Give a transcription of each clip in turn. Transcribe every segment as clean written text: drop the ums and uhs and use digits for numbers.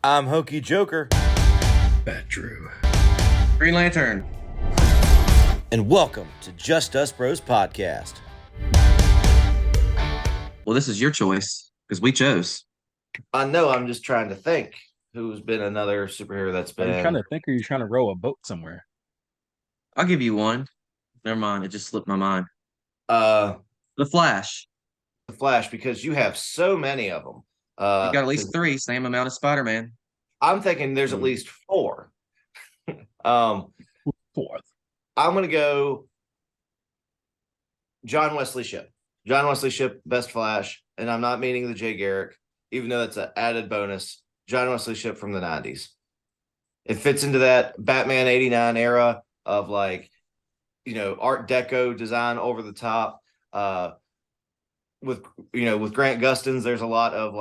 I'm Hokey Joker. Bat Drew. Green Lantern. And welcome to Just Us Bros Podcast. Well, this is your choice because we chose. I know. I'm just trying to think who's been another superhero that's Are you trying been. to think, or are you trying to row a boat somewhere? I'll give you one. Never mind. It just slipped my mind. Uh, The Flash. the Flash, because you have so many of them. You got at least 3, same amount as Spider-Man. I'm thinking there's at least 4. Fourth. I'm gonna go John Wesley Shipp. John Wesley Shipp, best Flash, and I'm not meaning the Jay Garrick, even though that's an added bonus. John Wesley Shipp from the '90s. It fits into that Batman '89 era of Art Deco design over the top. With Grant Gustin's, there's a lot of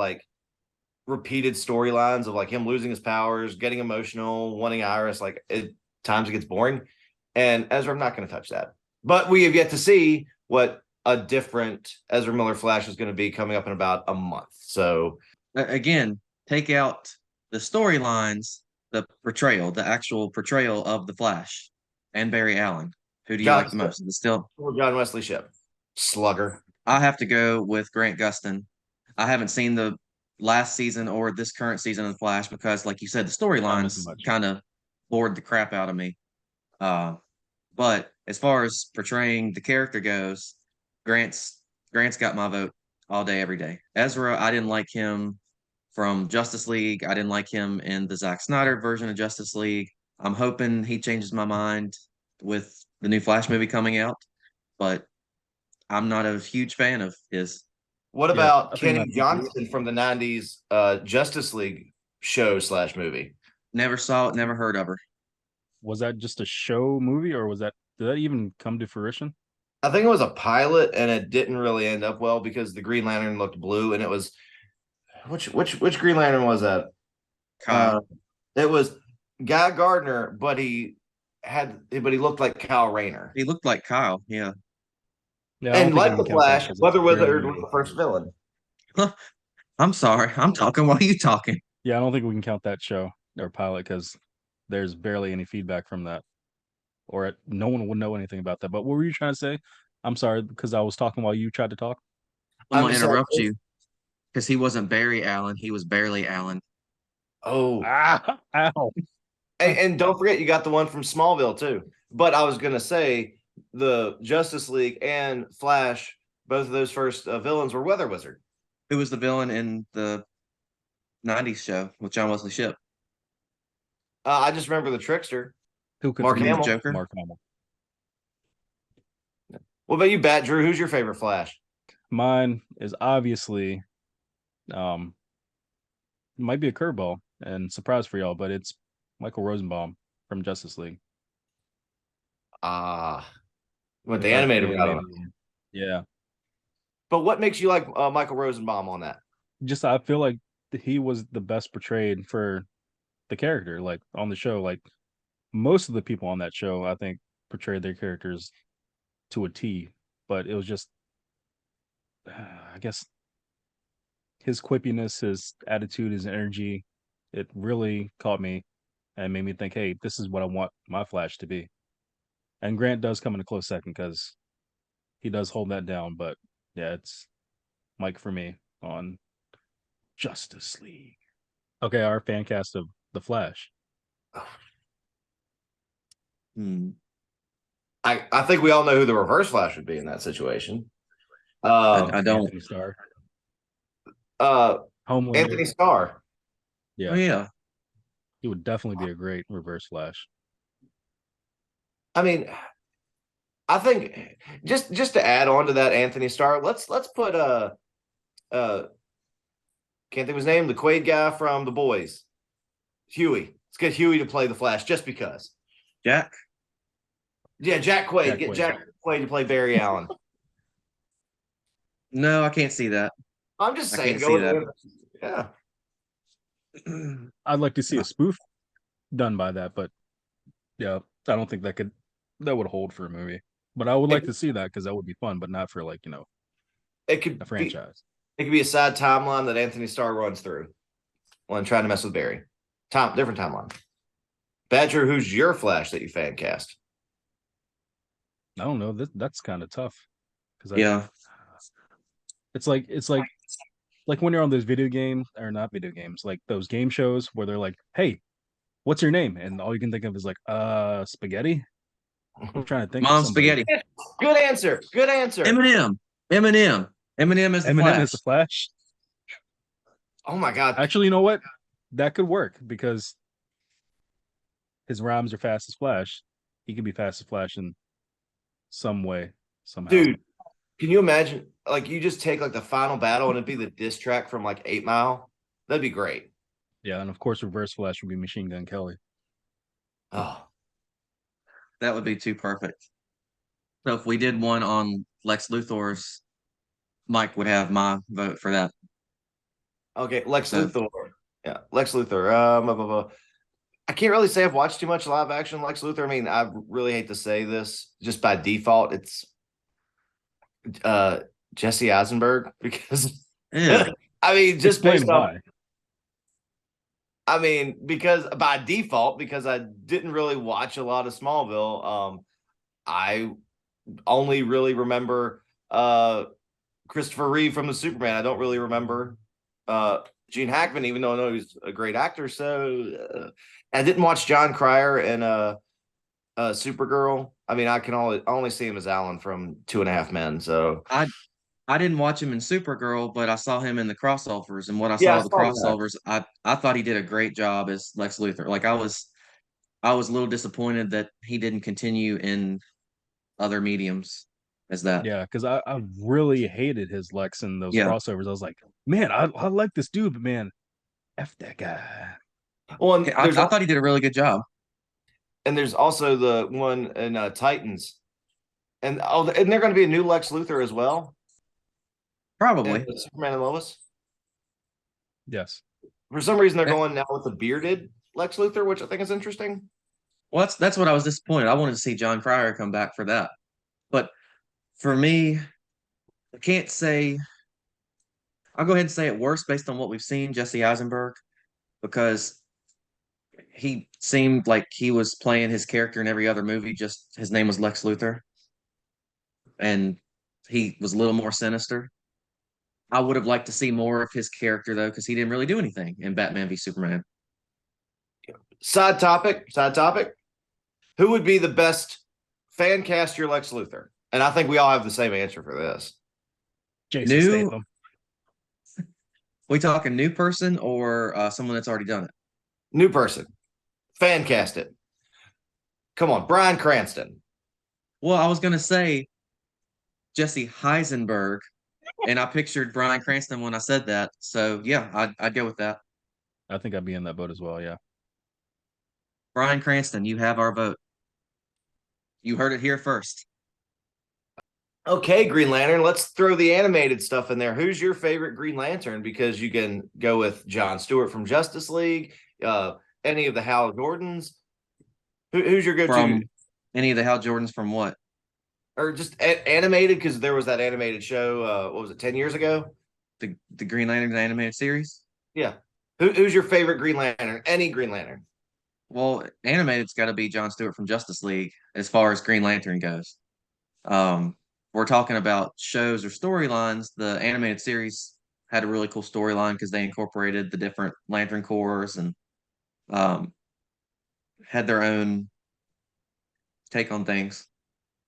repeated storylines of him losing his powers, getting emotional, wanting Iris. Times it gets boring. And Ezra, I'm not going to touch that. But we have yet to see what a different Ezra Miller Flash is going to be coming up in about a month. So Again, take out the storylines, the actual portrayal of the Flash and Barry Allen. Who do you like the most? It's still John Wesley Shipp, slugger. I have to go with Grant Gustin. I haven't seen the last season or this current season of the Flash because, like you said, the storylines kind of bored the crap out of me. But as far as portraying the character goes, Grant's got my vote all day, every day. Ezra, I didn't like him from Justice League. I didn't like him in the Zack Snyder version of Justice League. I'm hoping he changes my mind with the new Flash movie coming out, but I'm not a huge fan of his. What about Kenny Johnson from the '90s Justice League show / movie? Never saw it, never heard of her. Was that just a show movie, or did that even come to fruition? I think it was a pilot, and it didn't really end up well because the Green Lantern looked blue, and it was which Green Lantern was that? Kyle. It was Guy Gardner, but he looked like Kyle Rayner. He looked like Kyle, yeah. And like the Flash, Weather Wizard was the first villain. I'm sorry, I'm talking while you talking. Yeah, I don't think we can count that show or pilot because there's barely any feedback from that, or no one would know anything about that. But what were you trying to say? I'm sorry, because I was talking while you tried to talk. I'm gonna interrupt you because he wasn't Barry Allen, he was Barely Allen. Oh, ow! And don't forget, you got the one from Smallville too. But I was gonna say the Justice League and Flash, both of those first villains were Weather Wizard. Who was the villain in the '90s show with John Wesley Shipp? I just remember the Trickster. Mark Hamill. Joker. Mark Hamill. What about you, Bat Drew? Who's your favorite Flash? Mine is obviously, might be a curveball and surprise for y'all, but it's Michael Rosenbaum from Justice League. What the animated route. Yeah. But what makes you like Michael Rosenbaum on that? Just I feel like he was the best portrayed for the character, on the show. Most of the people on that show, I think, portrayed their characters to a T. But it was just, I guess, his quippiness, his attitude, his energy, it really caught me and made me think, hey, this is what I want my Flash to be. And Grant does come in a close second because he does hold that down. But yeah, it's Mike for me on Justice League. Okay, our fan cast of The Flash. I think we all know who the Reverse Flash would be in that situation. I don't. Anthony Starr. Anthony Starr. Yeah. Oh, yeah. He would definitely be a great Reverse Flash. I mean, I think just to add on to that Anthony Starr, let's put can't think of his name, the Quaid guy from The Boys, Huey. Let's get Huey to play the Flash just because. Jack? Yeah, Jack Quaid. Jack Quaid to play Barry Allen. No, I can't see that. I'm just saying. Go with that. Yeah. I'd like to see a spoof done by that, but yeah, I don't think that would hold for a movie. But I would like to see that because that would be fun, but not for it could a franchise. It could be a side timeline that Anthony Starr runs through when trying to mess with Barry. Different timeline. Badger, who's your Flash that you fan cast? I don't know. That's kind of tough because Yeah. it's like when you're on those video games or not video games, like those game shows where they're like, "Hey, what's your name?" and all you can think of is like, spaghetti. I'm trying to think of Mom somebody. Spaghetti. Good answer. Good answer. Eminem. Eminem is the Eminem Flash. is the Flash. Oh my God. Actually, you know what? That could work because his rhymes are fast as Flash. He can be fast as Flash in some way, somehow. Dude, can you imagine? Like, you just take like the final battle and it'd be the diss track from like 8 Mile. That'd be great. Yeah, and of course, Reverse Flash would be Machine Gun Kelly. Oh, That would be too perfect. So if we did one on Lex Luthor's, Mike would have my vote for that. okay. Lex So- Luthor. Yeah, Lex Luthor. Blah, blah, blah. I can't really say I've watched too much live action Lex Luthor. I mean, I really hate to say this, just by default, it's Jesse Eisenberg because Yeah. I mean, just Explain based off. why. I mean, because by default, because I didn't really watch a lot of Smallville. I only really remember Christopher Reeve from the Superman. I don't really remember Gene Hackman, even though I know he's a great actor. So I didn't watch John Cryer and Supergirl. I mean, I only see him as Alan from Two and a Half Men. So I didn't watch him in Supergirl, but I saw him in the crossovers, and what I Yeah, saw I of the saw that. crossovers, I thought he did a great job as Lex Luthor. Like I was a little disappointed that he didn't continue in other mediums as that. Yeah, because I really hated his Lex in those Yeah. crossovers. I was like, man, I like this dude, but man, F that guy. well, and I thought he did a really good job. there's also the one in Titans, and and they're going to be a new Lex Luthor as well. Probably. And Superman and Lois. Yes. For some reason, they're going now with a bearded Lex Luthor, which I think is interesting. Well, that's what I was disappointed. I wanted to see John Cryer come back for that. But for me, I can't say. I'll go ahead and say it worse based on what we've seen, Jesse Eisenberg, because he seemed like he was playing his character in every other movie. Just his name was Lex Luthor, and he was a little more sinister. I would have liked to see more of his character though, because he didn't really do anything in Batman v Superman. Side topic. Who would be the best fan cast your Lex Luthor? And I think we all have the same answer for this. Jason New- Statham. We talking new person or someone that's already done it? New person. Fan cast it. Come on, Bryan Cranston. Well, I was gonna say Jesse Heisenberg, and I pictured Bryan Cranston when I said that. So yeah, I'd go with that. I think I'd be in that boat as well. Yeah. Bryan Cranston, you have our vote. You heard it here first. Okay, Green Lantern. Let's throw the animated stuff in there. Who's your favorite Green Lantern? Because you can go with Jon Stewart from Justice League, any of the Hal Jordans. Who's your go-to? From any of the Hal Jordans from what? Or just animated? Because there was that animated show. What was it? 10 years ago. The Green Lantern animated series? Yeah. Who's your favorite Green Lantern? Any Green Lantern? Well, animated's got to be Jon Stewart from Justice League as far as Green Lantern goes. We're talking about shows or storylines. The animated series had a really cool storyline because they incorporated the different Lantern Corps and had their own take on things.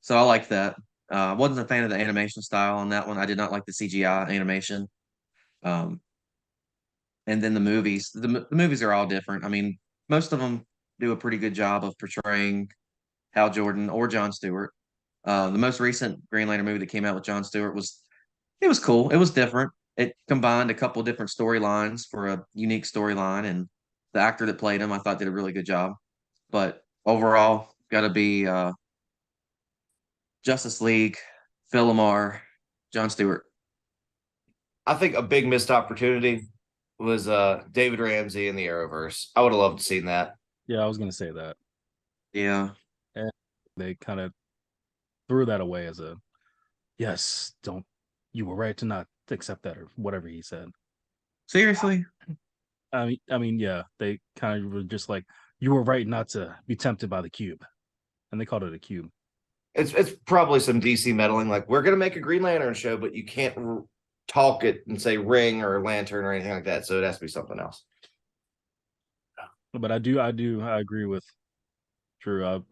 So I like that. Wasn't a fan of the animation style on that one. I did not like the CGI animation. And then the movies. The movies are all different. I mean, most of them do a pretty good job of portraying Hal Jordan or Jon Stewart. The most recent Green Lantern movie that came out with Jon Stewart was cool. It was different. It combined a couple different storylines for a unique storyline, and the actor that played him, I thought, did a really good job. But overall, got to be Justice League, Phil Lamar, Jon Stewart. I think a big missed opportunity was David Ramsey in the Arrowverse. I would have loved to seen that. Yeah, I was gonna say that. Yeah. They kind of threw that away as a yes, don't you were right to not accept that or whatever he said. Seriously? I mean, yeah, they kind of were just like, you were right not to be tempted by the cube, and they called it a cube. It's probably some DC meddling. Like, we're gonna make a Green Lantern show, but you can't talk it and say ring or lantern or anything like that. So it has to be something else. But I agree with Drew.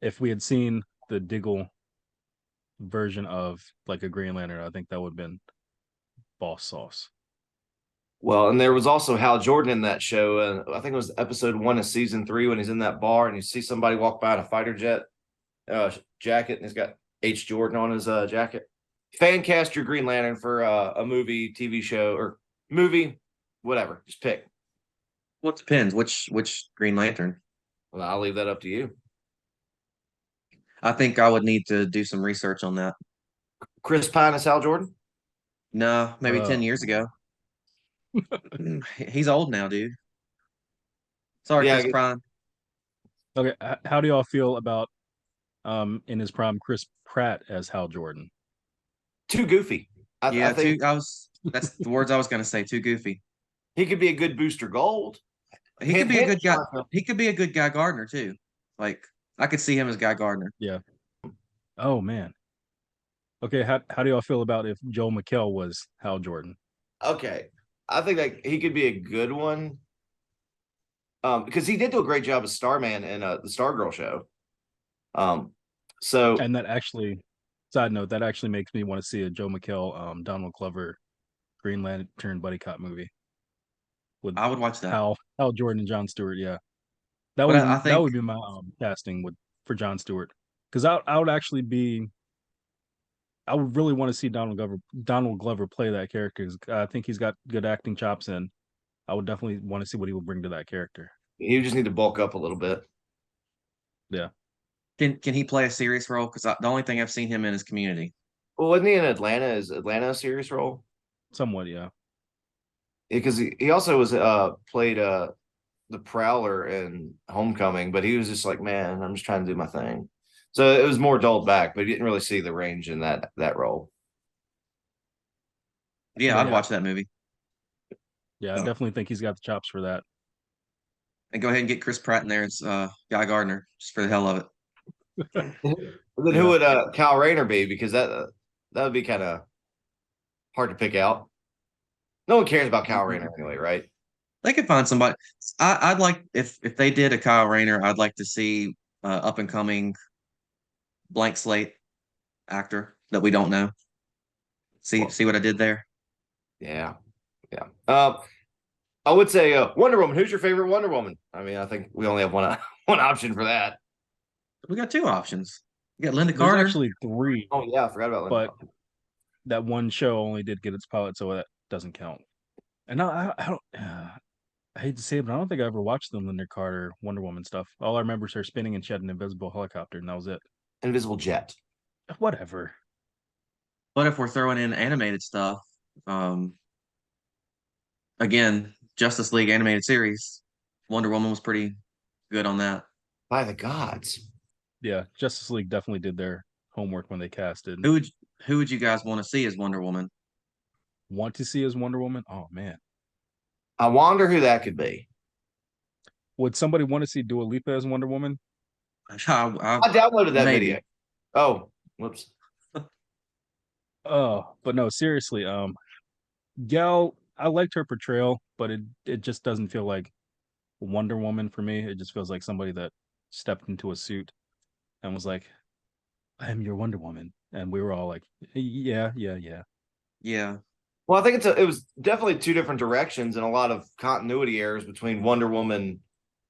If we had seen the Diggle version of like a Green Lantern, I think that would have been boss sauce. Well, and there was also Hal Jordan in that show. And I think it was episode 1 of season 3 when he's in that bar and you see somebody walk by in a fighter jet jacket and he's got H. Jordan on his jacket. Fan cast your Green Lantern for a movie, TV show, or movie, whatever. Just pick. Well, it depends. Which Green Lantern? Well, I'll leave that up to you. I think I would need to do some research on that. Chris Pine as Hal Jordan? No, maybe 10 years ago. He's old now, dude. Sorry, Yeah, Chris Pine. Okay, how do y'all feel about in his prime Chris Pratt as Hal Jordan? Too goofy. I think that's the words I was going to say. Too goofy. he could be a good Booster Gold. He could be a good guy. He could be a good Guy Gardner too. Like, I could see him as Guy Gardner. Yeah. Oh man. Okay, how do y'all feel about if Joel McHale was Hal Jordan? Okay, I think that he could be a good one. Because he did do a great job as Starman in the Stargirl show. So And that actually, side note, that actually makes me want to see a Joe McHale, Donald Glover, Green Lantern buddy cop movie. I would watch that. Hal Jordan and John Stewart. Yeah, But I that would be my casting for John Stewart, because I would actually be. I would really want to see Donald Glover play that character. 'Cause I think he's got good acting chops, and I would definitely want to see what he will bring to that character. you just need to bulk up a little bit. Yeah. Can he play a serious role? Because the only thing I've seen him in is Community. Well, wasn't he in Atlanta? Is Atlanta a serious role? Somewhat, yeah. Because he also was played the Prowler in Homecoming, but he was just like, man, I'm just trying to do my thing. So it was more dulled back, but you didn't really see the range in that role. Yeah, I'd watch that movie. Yeah, I definitely think he's got the chops for that. And go ahead and get Chris Pratt in there as Guy Gardner, just for the hell of it. Then who would Kyle Rayner be? Because that would be kind of hard to pick out. No one cares about Kyle Rayner anyway, right? They could find somebody. I'd like if they did a Kyle Rayner, I'd like to see up and coming blank slate actor that we don't know. See what I did there? Yeah. I would say Wonder Woman. Who's your favorite Wonder Woman? I mean, I think we only have one option for that. We got 2 options. We got Linda There's Carter. actually 3. Oh yeah, I forgot about Linda. But that one show only did get its pilot, so that doesn't count. And I don't. I hate to say it, but I don't think I ever watched the Linda Carter Wonder Woman stuff. All I remember is her spinning and she had an invisible helicopter, and that was it. Invisible Jet. Whatever. But if we're throwing in animated stuff, again, Justice League animated series, Wonder Woman was pretty good on that. By the gods. Yeah, Justice League definitely did their homework when they casted. Who would you guys want to see as Wonder Woman? Want to see as Wonder Woman? Oh man. I wonder who that could be. Would somebody want to see Dua Lipa as Wonder Woman? I downloaded that maybe. video. Oh, whoops. But no, seriously, Gal, I liked her portrayal, but it just doesn't feel like Wonder Woman for me. It just feels like somebody that stepped into a suit and was like, I am your Wonder Woman. And we were all like, yeah. Yeah. Well, I think it was definitely 2 different directions and a lot of continuity errors between Wonder Woman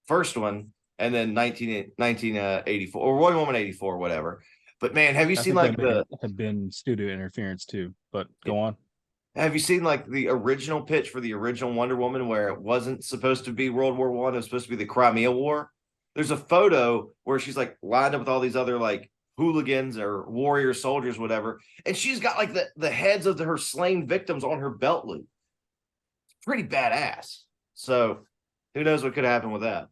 first one and then 1984 or Wonder Woman 84, whatever. But man, have you seen like had been studio interference too? But go on. Have you seen like the original pitch for the original Wonder Woman where it wasn't supposed to be World War I? It was supposed to be the Crimea War. There's a photo where she's like lined up with all these other like hooligans or warrior soldiers, whatever, and she's got like the heads of her slain victims on her belt loop. It's pretty badass. So who knows what could happen with that?